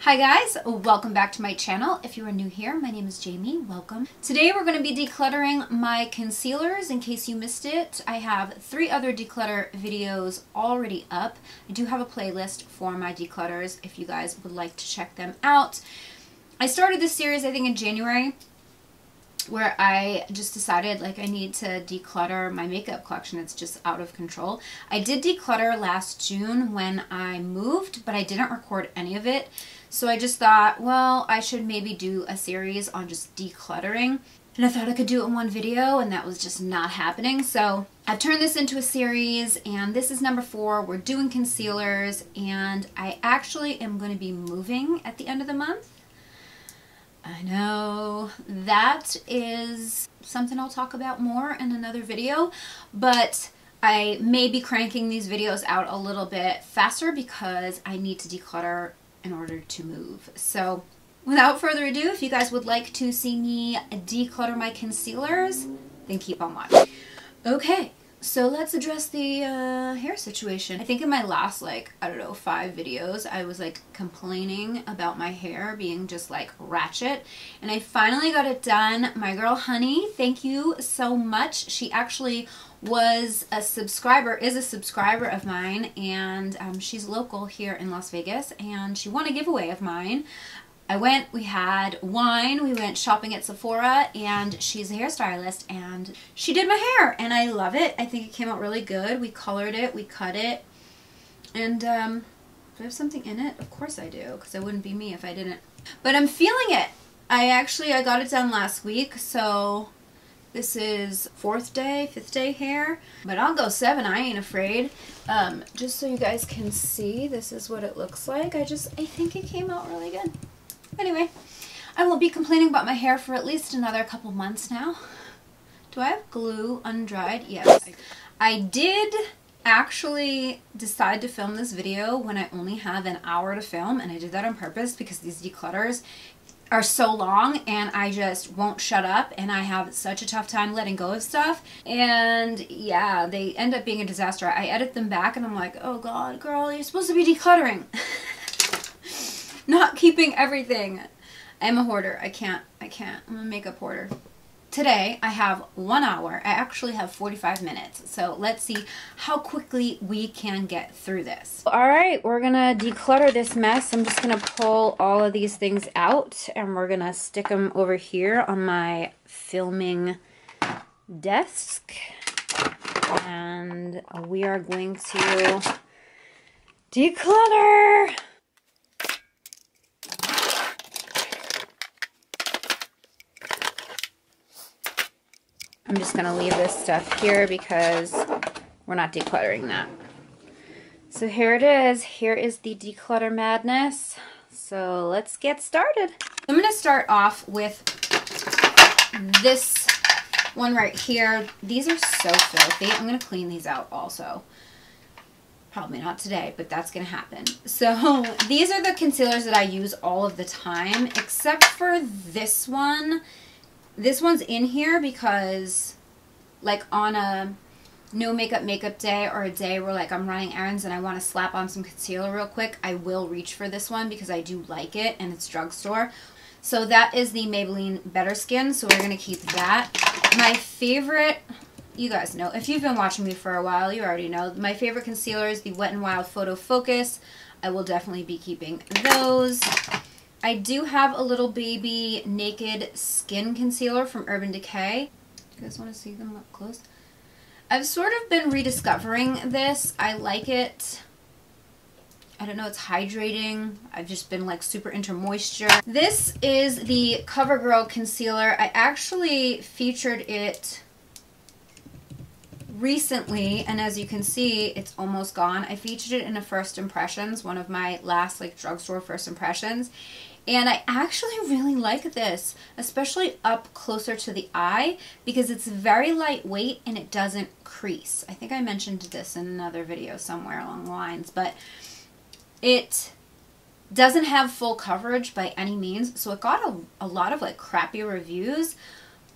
Hi guys, welcome back to my channel. If you are new here, my name is Jamie. Welcome. Today we're going to be decluttering my concealers. In case you missed it, I have 3 other declutter videos already up. I do have a playlist for my declutters if you guys would like to check them out. I started this series I think in January, where I just decided like I need to declutter my makeup collection. It's just out of control. I did declutter last June when I moved, but I didn't record any of it. So I just thought, well, I should maybe do a series on just decluttering. And I thought I could do it in one video, and that was just not happening. So I've turned this into a series, and this is number 4. We're doing concealers, and I actually am going to be moving at the end of the month. I know that is something I'll talk about more in another video, but I may be cranking these videos out a little bit faster because I need to declutter in order to move. So without further ado, if you guys would like to see me declutter my concealers, then keep on watching. Okay. So let's address the hair situation. I think in my last, like, I don't know, 5 videos, I was like complaining about my hair being just like ratchet. And I finally got it done. My girl Honey, thank you so much. She actually was a subscriber, is a subscriber of mine, and she's local here in Las Vegas, and she won a giveaway of mine. I went, we had wine, we went shopping at Sephora, and she's a hairstylist, and she did my hair, and I love it. I think it came out really good. We colored it, we cut it, and do I have something in it? Of course I do, because it wouldn't be me if I didn't. But I'm feeling it. I got it done last week, so this is 4th day, 5th day hair, but I'll go 7, I ain't afraid. Just so you guys can see, this is what it looks like. I think it came out really good. Anyway, I won't be complaining about my hair for at least another couple months now. Do I have glue undried? Yes. I did actually decide to film this video when I only have an hour to film, and I did that on purpose because these declutters are so long and I just won't shut up, and I have such a tough time letting go of stuff. And yeah, they end up being a disaster. I edit them back and I'm like, oh god, girl, you're supposed to be decluttering. Not keeping everything. I'm a hoarder. I can't. I'm a makeup hoarder. Today I have 1 hour. I actually have 45 minutes. So let's see how quickly we can get through this. Alright, we're gonna declutter this mess. I'm just gonna pull all of these things out and we're gonna stick them over here on my filming desk. And we are going to declutter! I'm just going to leave this stuff here because we're not decluttering that. So here it is. Here is the declutter madness. So let's get started. I'm going to start off with this one right here. These are so filthy. I'm going to clean these out also. Probably not today, but that's going to happen. So these are the concealers that I use all of the time, except for this one. This one's in here because, like, on a no makeup day or a day where, like, I'm running errands and I want to slap on some concealer real quick, I will reach for this one because I do like it, and it's drugstore. So that is the Maybelline Better Skin, so we're going to keep that. My favorite, you guys know, if you've been watching me for a while, you already know, my favorite concealer is the Wet n Wild Photo Focus. I will definitely be keeping those. I do have a little baby naked skin concealer from Urban Decay. You guys want to see them up close? I've sort of been rediscovering this. I like it. I don't know, it's hydrating. I've just been like super into moisture. This is the CoverGirl concealer. I actually featured it recently, and as you can see, it's almost gone. I featured it in a First Impressions, one of my last like drugstore First Impressions. And I actually really like this, especially up closer to the eye, because it's very lightweight and it doesn't crease. I think I mentioned this in another video somewhere along the lines, but it doesn't have full coverage by any means, so it got a lot of like crappy reviews,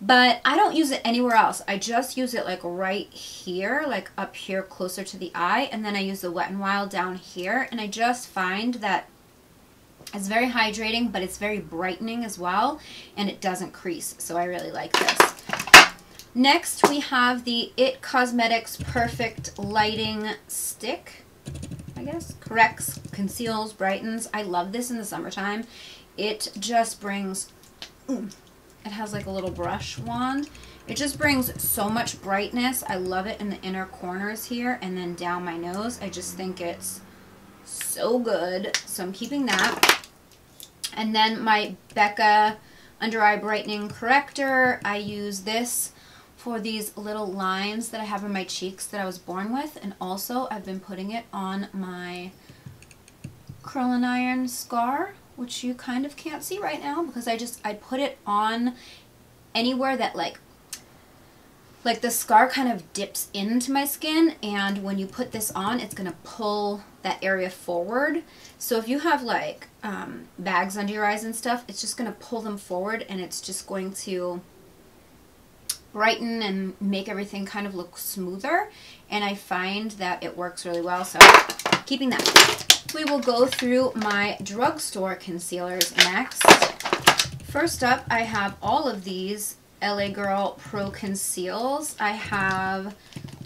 but I don't use it anywhere else. I just use it like right here, like up here closer to the eye, and then I use the Wet n Wild down here, and I just find that It's very hydrating, but it's very brightening as well, and it doesn't crease, so I really like this. Next, we have the It Cosmetics Perfect Lighting Stick, I guess. Corrects, conceals, brightens. I love this in the summertime. It just brings, it has like a little brush wand. It just brings so much brightness. I love it in the inner corners here and then down my nose. I just think it's so good. So I'm keeping that. And then my Becca Under Eye Brightening Corrector. I use this for these little lines that I have in my cheeks that I was born with. And also I've been putting it on my curling iron scar, which you kind of can't see right now because I put it on anywhere that like the scar kind of dips into my skin, and when you put this on, it's going to pull that area forward. So if you have like bags under your eyes and stuff, it's just going to pull them forward, and it's just going to brighten and make everything kind of look smoother, and I find that it works really well, so keeping that. We will go through my drugstore concealers next. First up, I have all of these LA Girl Pro Conceals. I have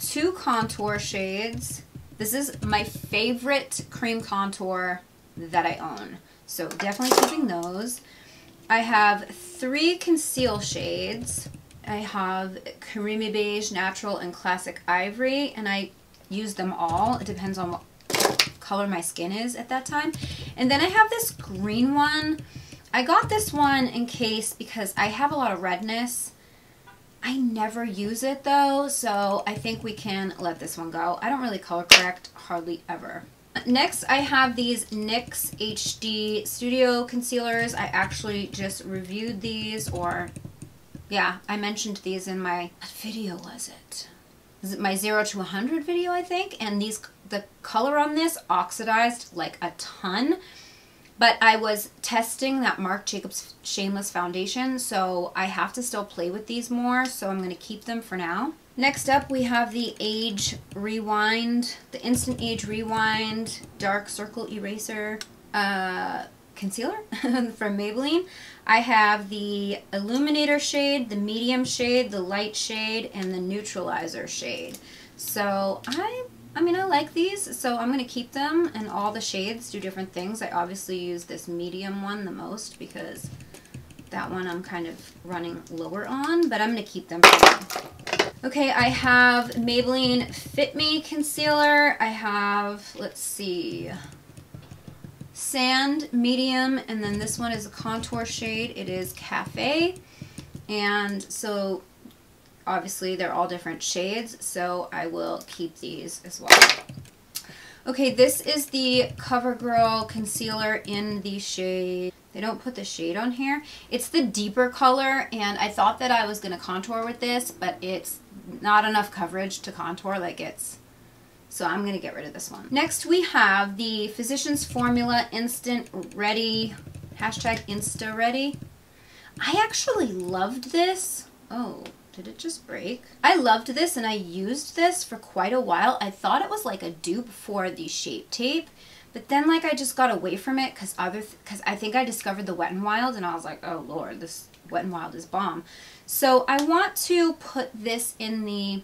2 contour shades. This is my favorite cream contour that I own, so definitely keeping those. I have 3 conceal shades. I have Creamy Beige, Natural, and Classic Ivory, and I use them all. It depends on what color my skin is at that time. And then I have this green one. I got this one in case because I have a lot of redness. I never use it though, so I think we can let this one go. I don't really color correct hardly ever. Next, I have these NYX HD Studio Concealers. I actually just reviewed these, or yeah, I mentioned these in my, what video was it? Is it my 0 to 100 video, I think? And these, the color on this oxidized like a ton. But I was testing that Marc Jacobs Shameless Foundation, so I have to still play with these more, so I'm going to keep them for now. Next up, we have the Age Rewind, the Instant Age Rewind Dark Circle Eraser Concealer from Maybelline. I have the Illuminator shade, the Medium shade, the Light shade, and the Neutralizer shade. So I mean, I like these, so I'm going to keep them, and all the shades do different things. I obviously use this medium one the most because that one I'm kind of running lower on, but I'm going to keep them for now. Okay, I have Maybelline Fit Me Concealer. I have, let's see, Sand Medium, and then this one is a contour shade. It is Cafe, and so obviously they're all different shades, so I will keep these as well. Okay, this is the CoverGirl concealer in the shade, they don't put the shade on here. It's the deeper color, and I thought that I was going to contour with this, but it's not enough coverage to contour like it's, so I'm going to get rid of this one. Next we have the Physicians Formula Instant Ready, hashtag Insta Ready. I actually loved this. Oh, did it just break? I loved this, and I used this for quite a while. I thought it was like a dupe for the Shape Tape, but then like I just got away from it because I think I discovered the Wet n Wild, and I was like, oh lord, this Wet n Wild is bomb. So I want to put this in the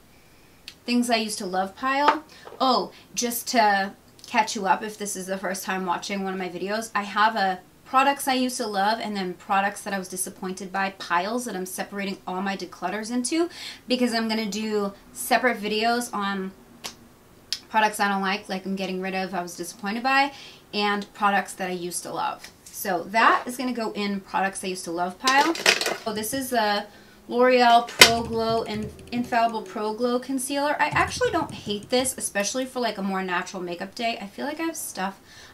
things I used to love pile. Oh, just to catch you up if this is the first time watching one of my videos, I have a products I used to love and then products that I was disappointed by piles that I'm separating all my declutters into, because I'm going to do separate videos on products I don't like I'm getting rid of, I was disappointed by, and products that I used to love. So that is going to go in products I used to love pile. So this is the L'Oreal Pro Glow and Infallible Pro Glow Concealer. I actually don't hate this, especially for like a more natural makeup day. I feel like I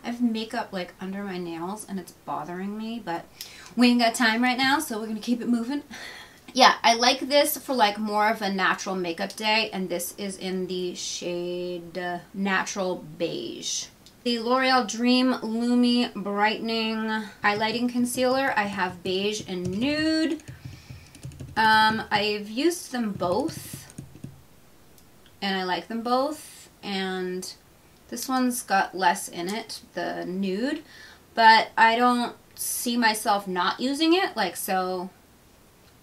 have makeup like under my nails and it's bothering me, but we ain't got time right now, so we're gonna keep it moving. Yeah, I like this for like more of a natural makeup day, and this is in the shade Natural Beige. The L'Oreal Dream Lumi Brightening Highlighting Concealer. I have beige and nude. I've used them both, and I like them both, and this one's got less in it, the nude, but I don't see myself not using it, like, so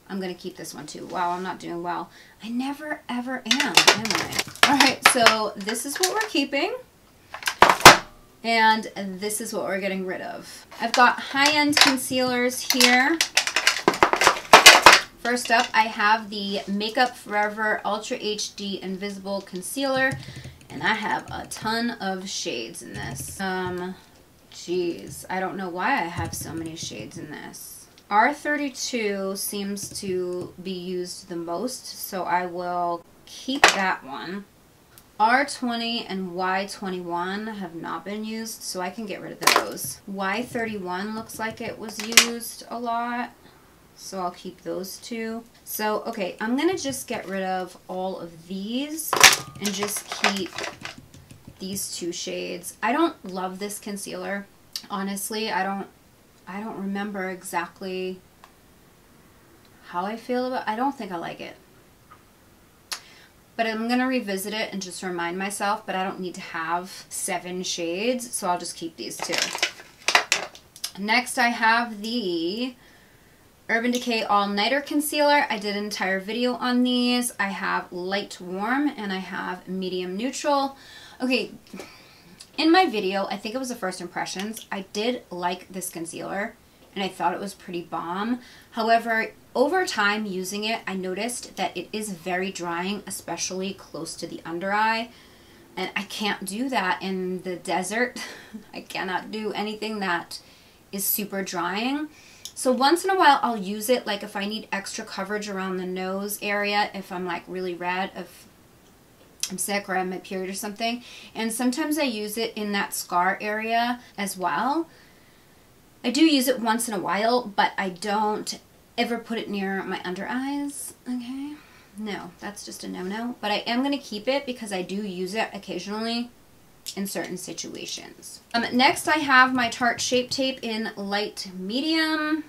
I'm gonna keep this one too. Wow, I'm not doing well. I never ever am I? All right, so this is what we're keeping, and this is what we're getting rid of. I've got high-end concealers here. First up, I have the Makeup Forever Ultra HD Invisible Concealer, and I have a ton of shades in this. Geez, I don't know why I have so many shades in this. R32 seems to be used the most, so I will keep that one. R20 and Y21 have not been used, so I can get rid of those. Y31 looks like it was used a lot, so I'll keep those two. So, okay, I'm going to just get rid of all of these and just keep these two shades. I don't love this concealer. Honestly, I don't remember exactly how I feel about it. I don't think I like it. But I'm going to revisit it and just remind myself, but I don't need to have 7 shades, so I'll just keep these two. Next, I have the Urban Decay All Nighter Concealer. I did an entire video on these. I have Light Warm and I have Medium Neutral. Okay, in my video, I think it was the first impressions, I did like this concealer and I thought it was pretty bomb. However, over time using it, I noticed that it is very drying, especially close to the under eye. And I can't do that in the desert. I cannot do anything that is super drying. So once in a while I'll use it, like if I need extra coverage around the nose area, if I'm like really red, if I'm sick or I have my period or something. And sometimes I use it in that scar area as well. I do use it once in a while, but I don't ever put it near my under eyes, okay? No, that's just a no-no. But I am going to keep it because I do use it occasionally in certain situations. Next, I have my Tarte Shape Tape in Light Medium.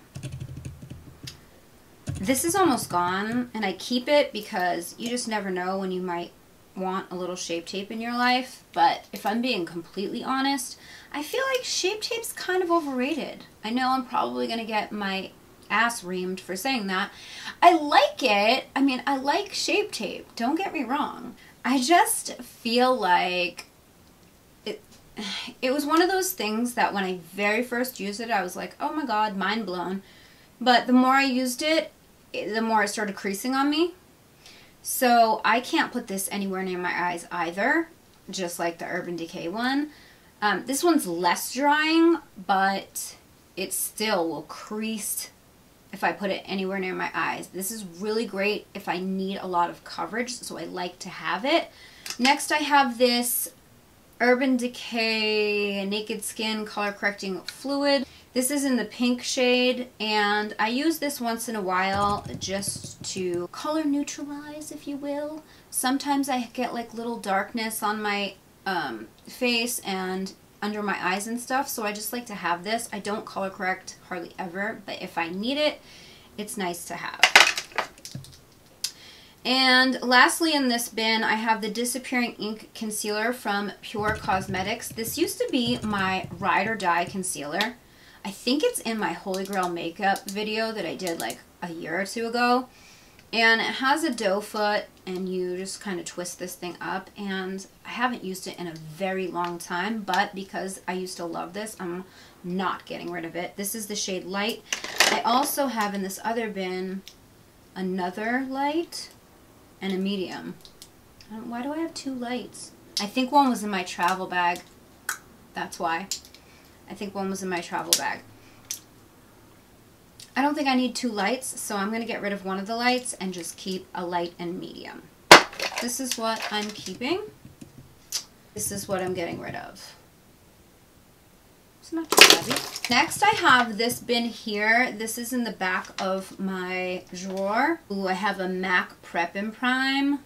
This is almost gone, and I keep it because you just never know when you might want a little Shape Tape in your life. But if I'm being completely honest, I feel like Shape Tape's kind of overrated. I know I'm probably going to get my ass reamed for saying that. I like it. I mean, I like Shape Tape. Don't get me wrong. I just feel like it was one of those things that when I very first used it, I was like, oh my god, mind blown. But the more I used it, the more it started creasing on me. So I can't put this anywhere near my eyes either, just like the Urban Decay one. This one's less drying, but it still will crease if I put it anywhere near my eyes. This is really great if I need a lot of coverage, so I like to have it. Next, I have this Urban Decay Naked Skin Color Correcting Fluid. This is in the pink shade, and I use this once in a while just to color neutralize, if you will. Sometimes I get like little darkness on my face and under my eyes and stuff, so I just like to have this. I don't color correct hardly ever, but if I need it, it's nice to have. And lastly in this bin, I have the Disappearing Ink Concealer from Pure Cosmetics. This used to be my Ride or Die concealer. I think it's in my Holy Grail makeup video that I did like a year or two ago. And it has a doe foot, and you just kind of twist this thing up. And I haven't used it in a very long time, but because I used to love this, I'm not getting rid of it. This is the shade Light. I also have in this other bin another light and a medium. Why do I have 2 lights? I think one was in my travel bag. That's why. I think one was in my travel bag. I don't think I need 2 lights, so I'm going to get rid of one of the lights and just keep a light and medium. This is what I'm keeping. This is what I'm getting rid of. It's not too heavy. Next, I have this bin here. This is in the back of my drawer. Ooh, I have a MAC Prep and Prime.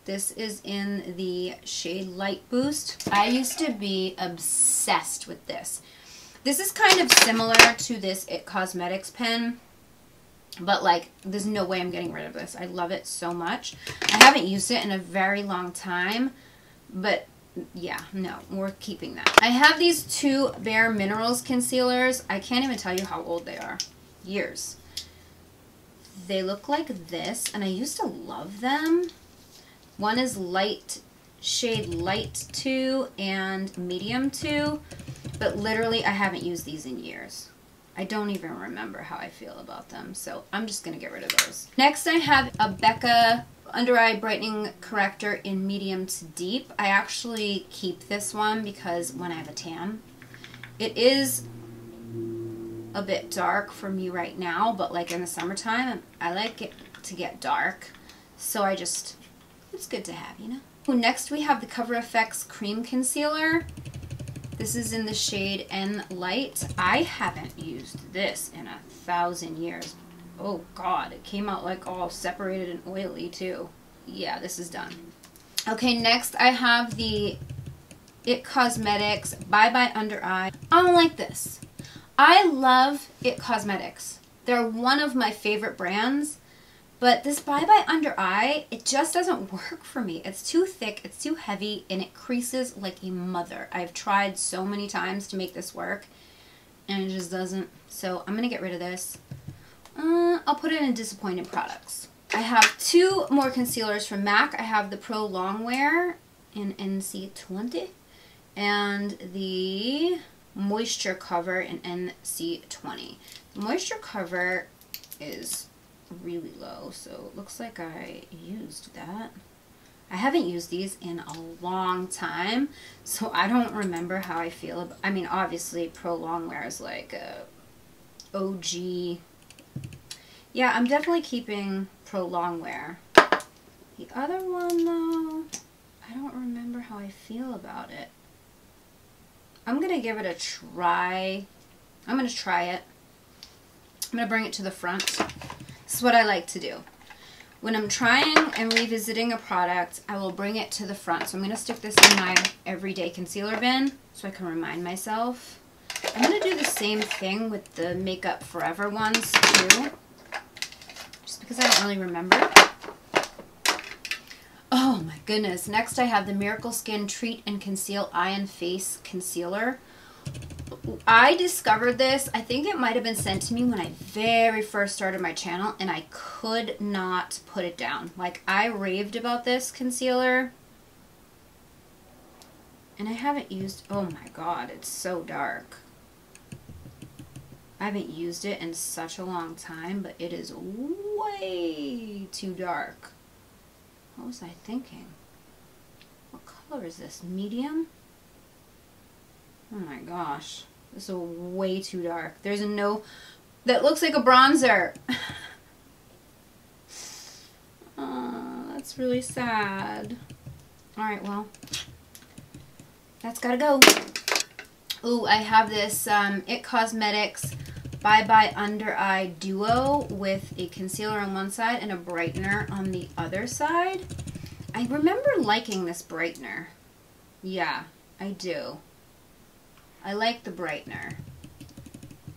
This is in the shade Light Boost. I used to be obsessed with this. This is kind of similar to this It Cosmetics pen, but like there's no way I'm getting rid of this. I love it so much. I haven't used it in a very long time, but Yeah, no, we're keeping that. I have these two Bare Minerals concealers. I can't even tell you how old they are. Years. They look like this, and I used to love them. One is shade light 2 and medium 2, but literally I haven't used these in years. I don't even remember how I feel about them, so I'm just going to get rid of those. Next, I have a Becca Under Eye Brightening Corrector in medium to deep. I actually keep this one because when I have a tan, it is a bit dark for me right now, but like in the summertime, I like it to get dark, so it's good to have, you know? Next, we have the Cover FX Cream Concealer. This is in the shade N Light. I haven't used this in 1,000 years. Oh God, it came out like all separated and oily too. Yeah, this is done. Okay, next I have the IT Cosmetics Bye Bye Under Eye. I don't like this. I love IT Cosmetics. They're one of my favorite brands, but this Bye Bye Under Eye, it just doesn't work for me. It's too thick, it's too heavy, and it creases like a mother. I've tried so many times to make this work, and it just doesn't. So I'm gonna get rid of this. I'll put it in disappointed products. I have two more concealers from MAC. I have the Pro Longwear in NC20 and the Moisture Cover in NC20. The Moisture Cover is really low, so it looks like I used that. I haven't used these in a long time, so I don't remember how I feel about, I mean, obviously Pro Longwear is like a OG. Yeah, I'm definitely keeping Pro Longwear. The other one though, I don't remember how I feel about it. I'm gonna give it a try. I'm gonna try it. I'm gonna bring it to the front. This is what I like to do. When I'm trying and revisiting a product, I will bring it to the front. So I'm going to stick this in my everyday concealer bin so I can remind myself. I'm going to do the same thing with the Makeup Forever ones too, just because I don't really remember. Oh my goodness. Next I have the Miracle Skin Treat and Conceal Eye and Face Concealer. I discovered this, I think it might have been sent to me when I very first started my channel, and I could not put it down. Like, I raved about this concealer, and I haven't used, oh my God, it's so dark. I haven't used it in such a long time, but it is way too dark. What was I thinking? What color is this? Medium? Oh my gosh. This is way too dark. There's a no... That looks like a bronzer. Oh, that's really sad. Alright, well. That's gotta go. Ooh, I have this IT Cosmetics Bye Bye Under Eye Duo with a concealer on one side and a brightener on the other side. I remember liking this brightener. Yeah, I do. I like the brightener.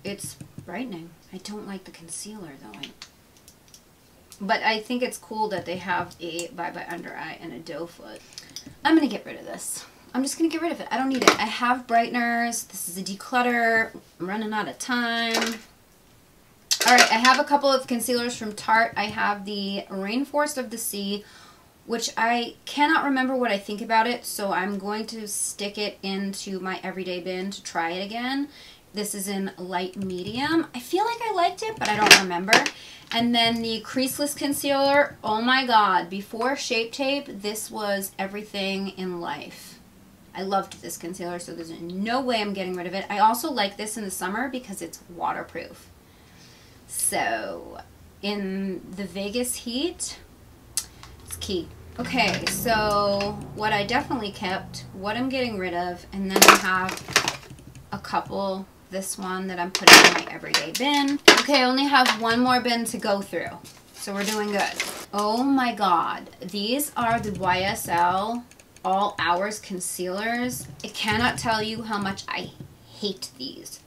It's brightening. I don't like the concealer though. But I think it's cool that they have a Bye Bye Under Eye and a doe foot. I'm going to get rid of this. I'm just going to get rid of it. I don't need it. I have brighteners. This is a declutter. I'm running out of time. Alright, I have a couple of concealers from Tarte. I have the Rainforest of the Sea, which I cannot remember what I think about it, so I'm going to stick it into my everyday bin to try it again. This is in light medium. I feel like I liked it, but I don't remember. And then the Creaseless Concealer, oh my God, before Shape Tape, this was everything in life. I loved this concealer, so there's no way I'm getting rid of it. I also like this in the summer because it's waterproof. So, in the Vegas heat, it's key. Okay, so what I definitely kept, what I'm getting rid of, and then I have a couple, this one that I'm putting in my everyday bin. Okay, I only have one more bin to go through, so we're doing good. Oh my God, these are the YSL All Hours Concealers. I cannot tell you how much I hate these.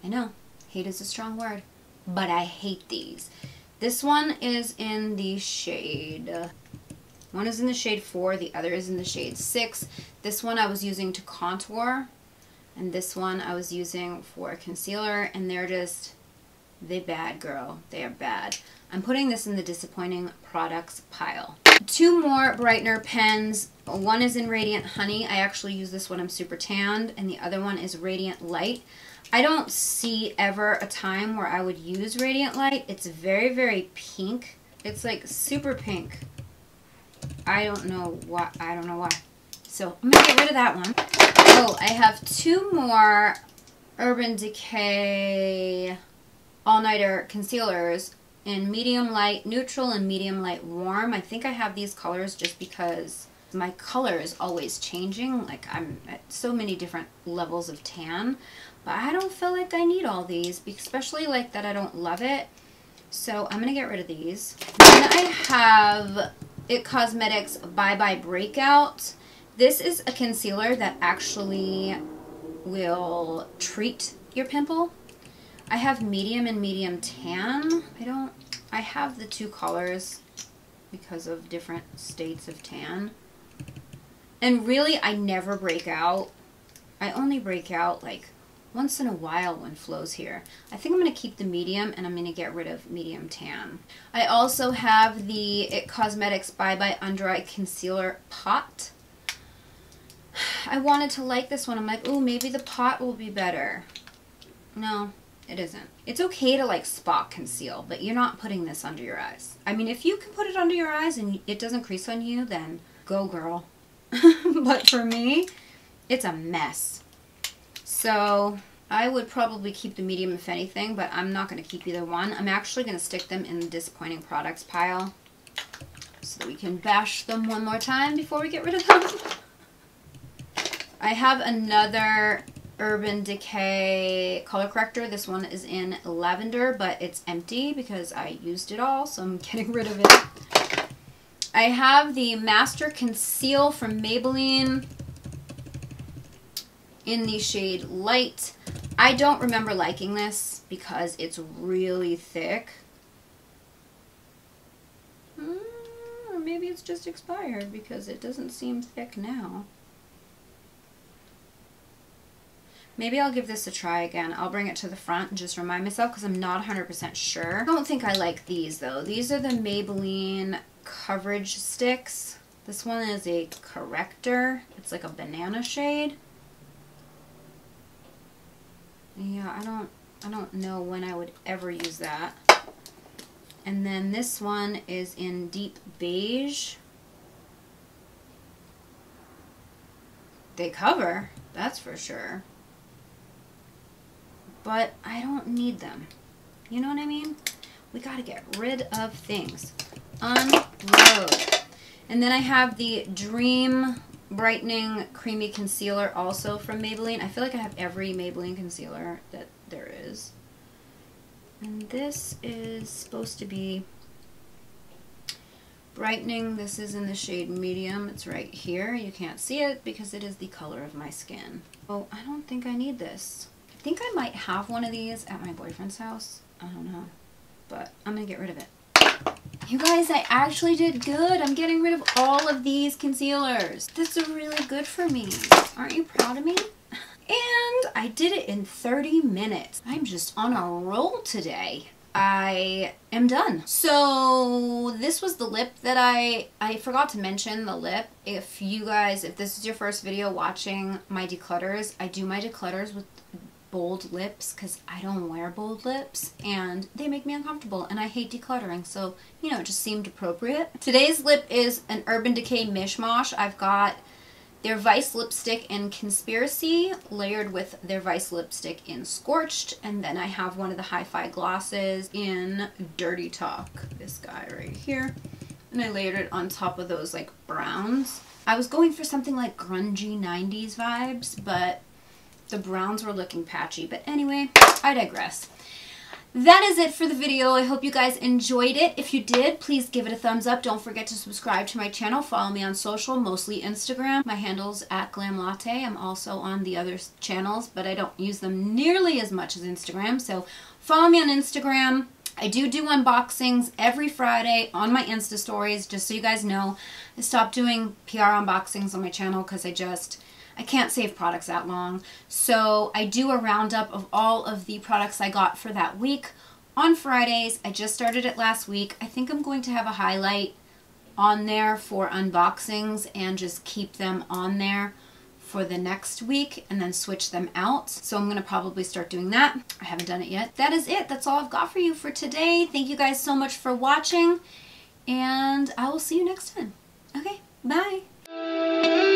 I know, hate is a strong word, but I hate these. This one is in the shade One is in the shade 4, the other is in the shade 6. This one I was using to contour, and this one I was using for concealer, and they bad, girl. They are bad. I'm putting this in the disappointing products pile. 2 more brightener pens. One is in Radiant Honey. I actually use this when I'm super tanned, and the other one is Radiant Light. I don't see ever a time where I would use Radiant Light. It's very, very pink. It's like super pink. I don't know why. So I'm gonna get rid of that one. Oh, I have 2 more Urban Decay all-nighter concealers in medium light neutral and medium light warm. I think I have these colors just because my color is always changing. Like, I'm at so many different levels of tan, but I don't feel like I need all these, especially like that I don't love it. So I'm gonna get rid of these. Then I have It Cosmetics Bye Bye Breakout. This is a concealer that actually will treat your pimple. I have medium and medium tan. I have the 2 colors because of different states of tan. And really, I never break out. I only break out like once in a while when Flo's here. I think I'm going to keep the medium, and I'm going to get rid of medium tan. I also have the It Cosmetics Bye Bye Under Eye Concealer Pot. I wanted to like this one. I'm like, ooh, maybe the pot will be better. No, it isn't. It's okay to like spot conceal, but you're not putting this under your eyes. I mean, if you can put it under your eyes and it doesn't crease on you, then go girl. But for me, it's a mess. So I would probably keep the medium if anything, but I'm not going to keep either one. I'm actually going to stick them in the disappointing products pile so that we can bash them one more time before we get rid of them. I have another Urban Decay color corrector. This one is in lavender, but it's empty because I used it all, so I'm getting rid of it. I have the Master Conceal from Maybelline in the shade Light. I don't remember liking this because it's really thick. Or maybe it's just expired because it doesn't seem thick now. Maybe I'll give this a try again. I'll bring it to the front and just remind myself because I'm not 100% sure. I don't think I like these though. These are the Maybelline Coverage Sticks. This one is a corrector. It's like a banana shade. Yeah, I don't know when I would ever use that. And then this one is in Deep Beige. They cover, that's for sure. But I don't need them. You know what I mean? We gotta get rid of things. Unload. And then I have the Dream Brightening Creamy Concealer also from Maybelline. I feel like I have every Maybelline concealer that there is. And this is supposed to be brightening. This is in the shade medium. It's right here. You can't see it because it is the color of my skin. Oh, I don't think I need this. I think I might have one of these at my boyfriend's house. I don't know. But I'm going to get rid of it. You guys, I actually did good. I'm getting rid of all of these concealers. This is really good for me. Aren't you proud of me? And I did it in 30 minutes. I'm just on a roll today. I am done. So this was the lip that I forgot to mention the lip. If this is your first video watching my declutters, I do my declutters with bold lips because I don't wear bold lips and they make me uncomfortable and I hate decluttering, so you know, it just seemed appropriate. Today's lip is an Urban Decay mishmash. I've got their Vice lipstick in Conspiracy layered with their Vice lipstick in Scorched, and then I have one of the Hi-Fi glosses in Dirty Talk, this guy right here, and I layered it on top of those like browns. I was going for something like grungy 90s vibes, but the browns were looking patchy. But anyway, I digress. That is it for the video. I hope you guys enjoyed it. If you did, please give it a thumbs up. Don't forget to subscribe to my channel. Follow me on social, mostly Instagram. My handle's @glamlatte. I'm also on the other channels, but I don't use them nearly as much as Instagram. So follow me on Instagram. I do unboxings every Friday on my Insta stories, just so you guys know. I stopped doing PR unboxings on my channel because I can't save products that long. So I do a roundup of all of the products I got for that week on Fridays. I just started it last week. I think I'm going to have a highlight on there for unboxings and just keep them on there for the next week and then switch them out. So I'm going to probably start doing that. I haven't done it yet. That is it. That's all I've got for you for today. Thank you guys so much for watching, and I will see you next time. Okay, bye.